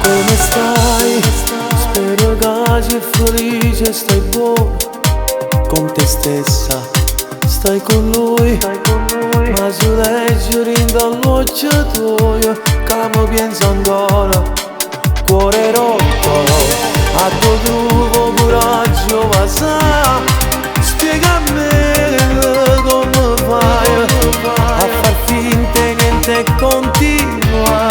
Come stai? Spero che sei felice, stai buono con te stessa, stai con lui. Ma se leggi dall'occhiatoio che mi pensa ancora, cuore rotto, a tuo trucco coraggio va sa. Spiegami come fai a far finta che niente continua,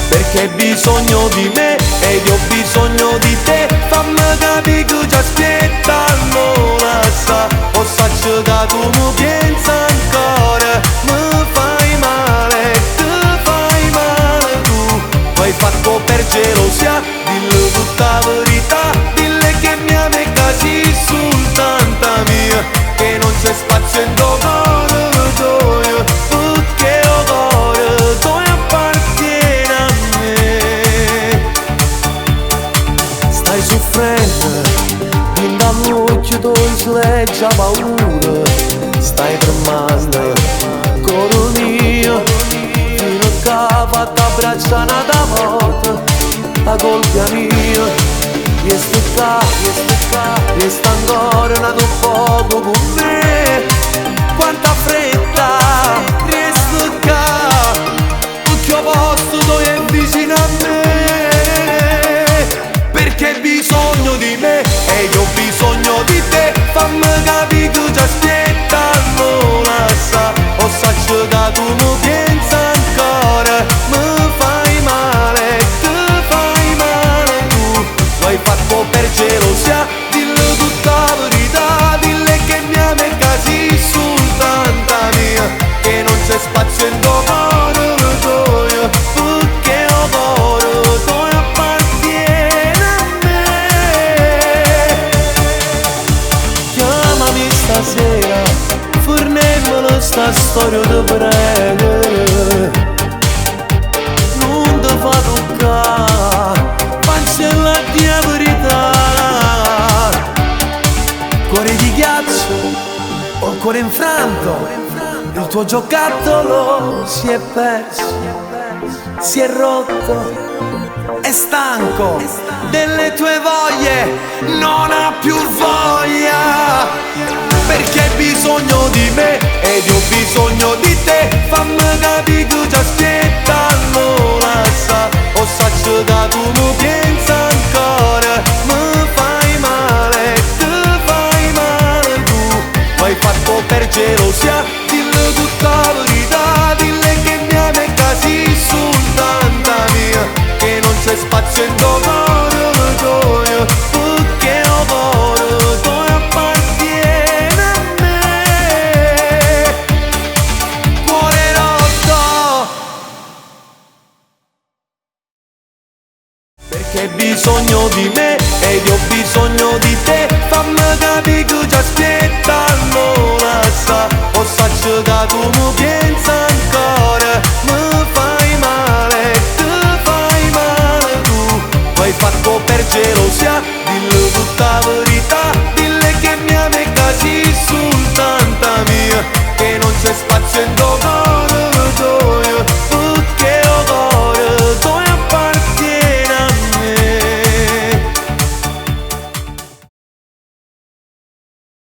perché hai bisogno di me ed io ho bisogno di te. Fammi capire che ci aspettano la sa. O saccio che tu mi pensi ancora, mi fai male, ti fai male tu. Mi hai fatto per gelosia, dillo tutta la verità. Dille che mi ami così soltanto mia, che non c'è spazio in tuo cuore tuo, perché il cuore tuo appartiene a me. Stai soffrendo, in dall'occhio tuo si legge la paura. Stai tremando, cuore mio, fino a che ha fatto abbracciare una volta. La colpa è mia. Resta ancora un altro poco con me. Quanta fretta, resta qua, perché ho posto tu è vicino a me. Perché hai bisogno di me e io ho bisogno di te. Fammi capire che ci aspettano la sa. O saccio che tu mi pensi ancora, mi fai male, ti fai male tu. Lo hai fatto per gelosia, dillo tutta la verità. Dille che mi ami così soltanto mia, che non c'è spazio in tuo cuore tuo, perché il cuore tuo appartiene a me. Chiamami stasera, fornemmelo sta storia di prego. Non ti fa toccare, cancella la verità. Cuore di ghiaccio o cuore infranto, il tuo giocattolo si è perso, si è rotto, è stanco delle tue voglie, non ha più voglia. Perché hai bisogno di me ed io ho bisogno di te. Fammi capire che ci aspettano la sa. O saccio che tu mi pensi ancora, mi fai male, ti fai male tu. Mi hai fatto per gelosia, dillo tutta la verità. Dille che mi ami così soltanto mia, che non c'è spazio in tuo cuore tuo, perché il cuore tuo appartiene a me. Cuore rotto, perché hai bisogno di me ed io ho bisogno di te. Fammi capire che ci aspettano la sa. O saccio che tu mi pensi